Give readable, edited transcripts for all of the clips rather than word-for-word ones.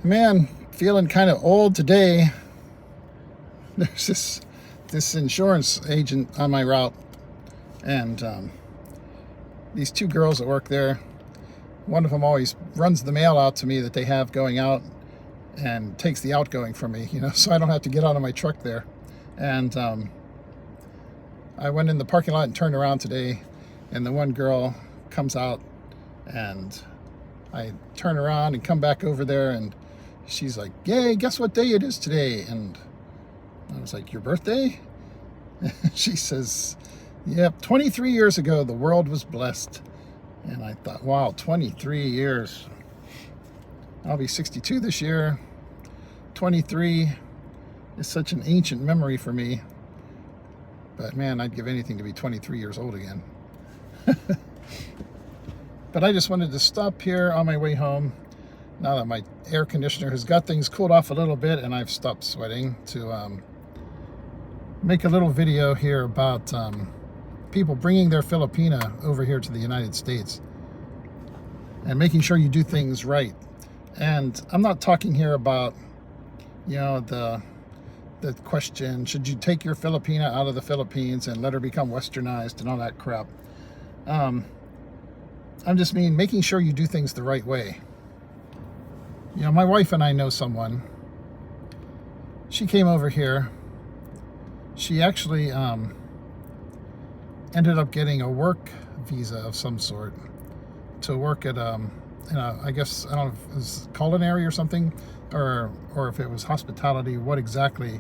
Man, feeling kind of old today. There's this insurance agent on my route, and these two girls that work there. One of them always runs the mail out to me that they have going out, and takes the outgoing from me, so I don't have to get out of my truck there. And I went in the parking lot and turned around today, and the one girl comes out, and I turn around and come back over there, and she's like, "Yay, guess what day it is today?" And I was like, "Your birthday?" She says, "Yep, 23 years ago, the world was blessed." And I thought, wow, 23 years. I'll be 62 this year. 23 is such an ancient memory for me. But man, I'd give anything to be 23 years old again. But I just wanted to stop here on my way home, now that my air conditioner has got things cooled off a little bit and I've stopped sweating, to make a little video here about people bringing their Filipina over here to the United States and making sure you do things right. And I'm not talking here about, the question, should you take your Filipina out of the Philippines and let her become westernized and all that crap. I'm just making sure you do things the right way. My wife and I know someone. She came over here. She actually ended up getting a work visa of some sort to work at I guess, I don't know if it was culinary or something, or if it was hospitality, what exactly,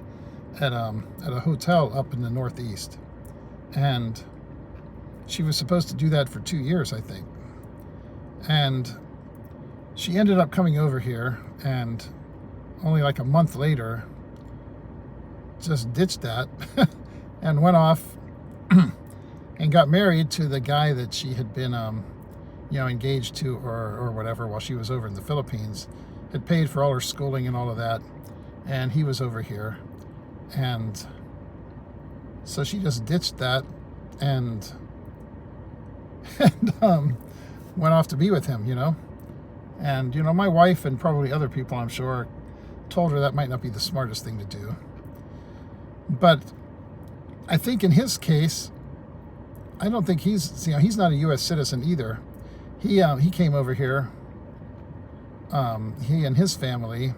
at a hotel up in the Northeast. And she was supposed to do that for 2 years, I think. And she ended up coming over here, and only like a month later just ditched that and went off and got married to the guy that she had been engaged to or whatever while she was over in the Philippines. Had paid for all her schooling and all of that, and he was over here. And so she just ditched that and went off to be with him, And, my wife and probably other people, I'm sure, told her that might not be the smartest thing to do. But I think in his case, I don't think he's not a U.S. citizen either. He came over here, he and his family,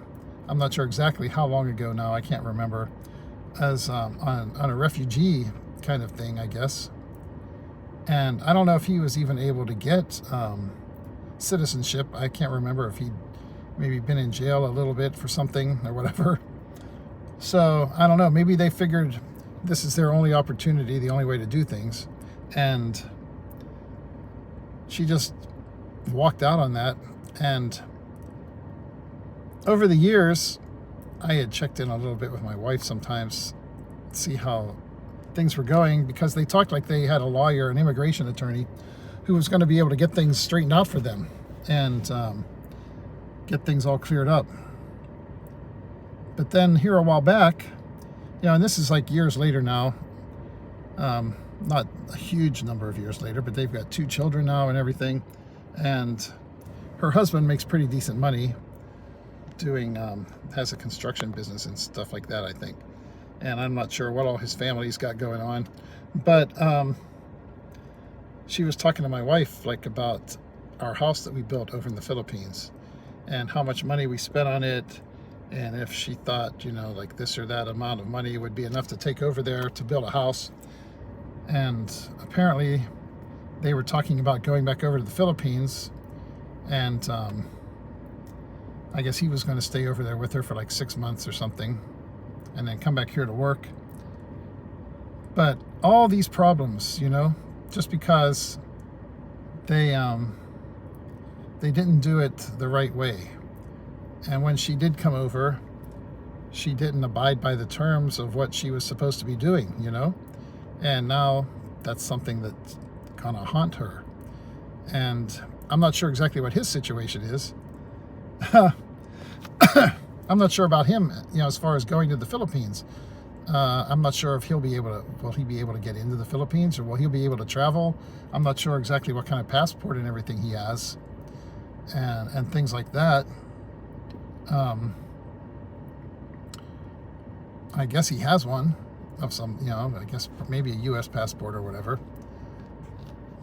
I'm not sure exactly how long ago now, I can't remember, as on a refugee kind of thing, I guess. And I don't know if he was even able to get citizenship. I can't remember if he'd maybe been in jail a little bit for something or whatever. So I don't know, maybe they figured this is their only opportunity, the only way to do things. And she just walked out on that. And over the years, I had checked in a little bit with my wife sometimes, see how things were going, because they talked like they had a lawyer, an immigration attorney, who was going to be able to get things straightened out for them and get things all cleared up. But then here a while back, and this is like years later now, not a huge number of years later, but they've got 2 children now and everything. And her husband makes pretty decent money doing, has a construction business and stuff like that, I think. And I'm not sure what all his family's got going on. But she was talking to my wife about our house that we built over in the Philippines and how much money we spent on it, and if she thought, like this or that amount of money would be enough to take over there to build a house. And apparently they were talking about going back over to the Philippines, and I guess he was going to stay over there with her for like 6 months or something and then come back here to work. But all these problems, just because they didn't do it the right way. And when she did come over, she didn't abide by the terms of what she was supposed to be doing, And now that's something that's gonna haunt her. And I'm not sure exactly what his situation is. I'm not sure about him, as far as going to the Philippines. I'm not sure if will he be able to get into the Philippines, or will he be able to travel? I'm not sure exactly what kind of passport and everything he has, and things like that. I guess he has one of some, I guess maybe a U.S. passport or whatever.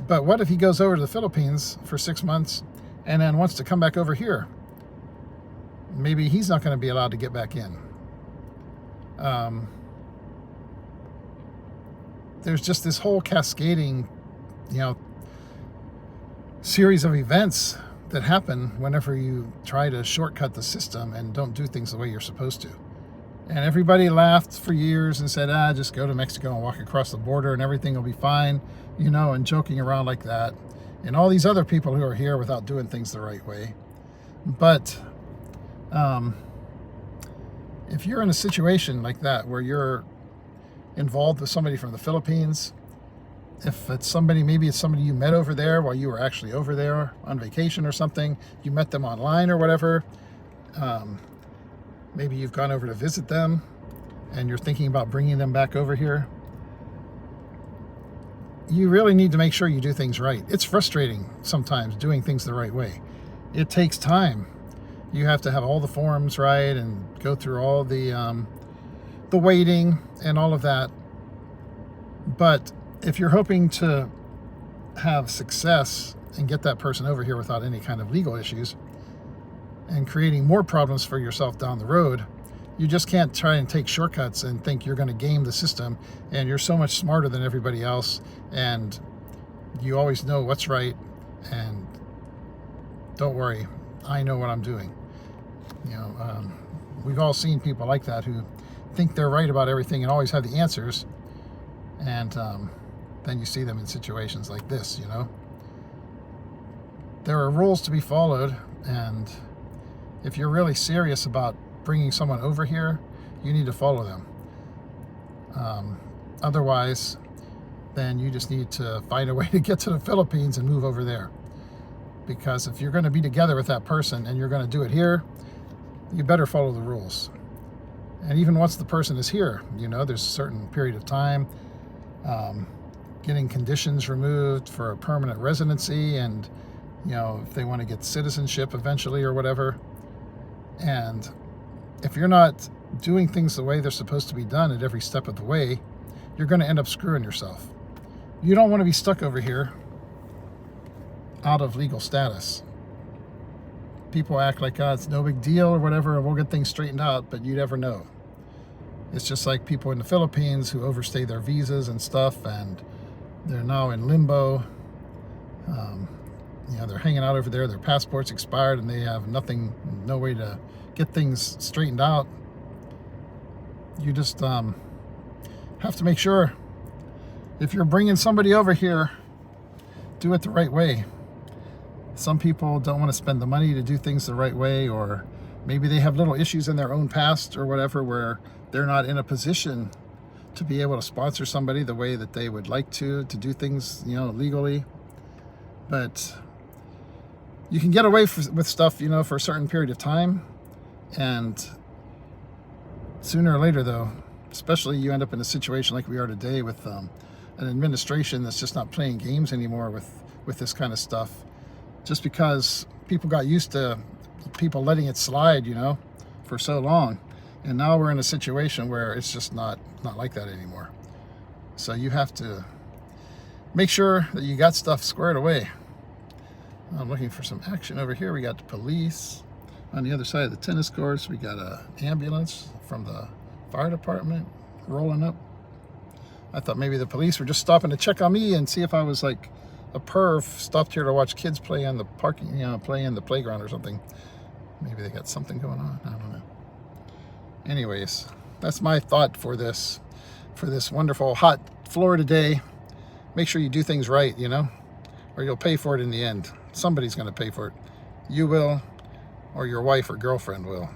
But what if he goes over to the Philippines for 6 months and then wants to come back over here? Maybe he's not going to be allowed to get back in. There's just this whole cascading, series of events that happen whenever you try to shortcut the system and don't do things the way you're supposed to. And everybody laughed for years and said, just go to Mexico and walk across the border and everything will be fine, and joking around like that. And all these other people who are here without doing things the right way. But if you're in a situation like that where you're involved with somebody from the Philippines, if it's somebody, maybe it's somebody you met over there while you were actually over there on vacation or something, you met them online or whatever, maybe you've gone over to visit them and you're thinking about bringing them back over here, you really need to make sure you do things right. It's frustrating sometimes doing things the right way. It takes time. You have to have all the forms right and go through all the waiting and all of that. But if you're hoping to have success and get that person over here without any kind of legal issues and creating more problems for yourself down the road, you just can't try and take shortcuts and think you're going to game the system and you're so much smarter than everybody else and you always know what's right and don't worry, I know what I'm doing. We've all seen people like that who think they're right about everything and always have the answers, and then you see them in situations like this. There are rules to be followed, and if you're really serious about bringing someone over here, you need to follow them. Otherwise, then you just need to find a way to get to the Philippines and move over there. Because if you're going to be together with that person and you're going to do it here, you better follow the rules. And even once the person is here, there's a certain period of time, getting conditions removed for a permanent residency, and if they want to get citizenship eventually or whatever. And if you're not doing things the way they're supposed to be done at every step of the way, you're going to end up screwing yourself. You don't want to be stuck over here out of legal status. People act like, it's no big deal or whatever, and we'll get things straightened out, but you never know. It's just like people in the Philippines who overstay their visas and stuff, and they're now in limbo. They're hanging out over there, their passport's expired, and they have no way to get things straightened out. You just have to make sure, if you're bringing somebody over here, do it the right way. Some people don't want to spend the money to do things the right way, or maybe they have little issues in their own past or whatever where they're not in a position to be able to sponsor somebody the way that they would like to do things, legally. But you can get away with stuff, for a certain period of time, and sooner or later, though, especially you end up in a situation like we are today with an administration that's just not playing games anymore with this kind of stuff. Just because people got used to people letting it slide, for so long. And now we're in a situation where it's just not like that anymore. So you have to make sure that you got stuff squared away. I'm looking for some action over here. We got the police. On the other side of the tennis courts, we got an ambulance from the fire department rolling up. I thought maybe the police were just stopping to check on me and see if I was like a perv stopped here to watch kids play on the parking, play in the playground or something. Maybe they got something going on. I don't know. Anyways, that's my thought for this wonderful hot Florida day. Make sure you do things right, or you'll pay for it in the end. Somebody's going to pay for it. You will, or your wife or girlfriend will.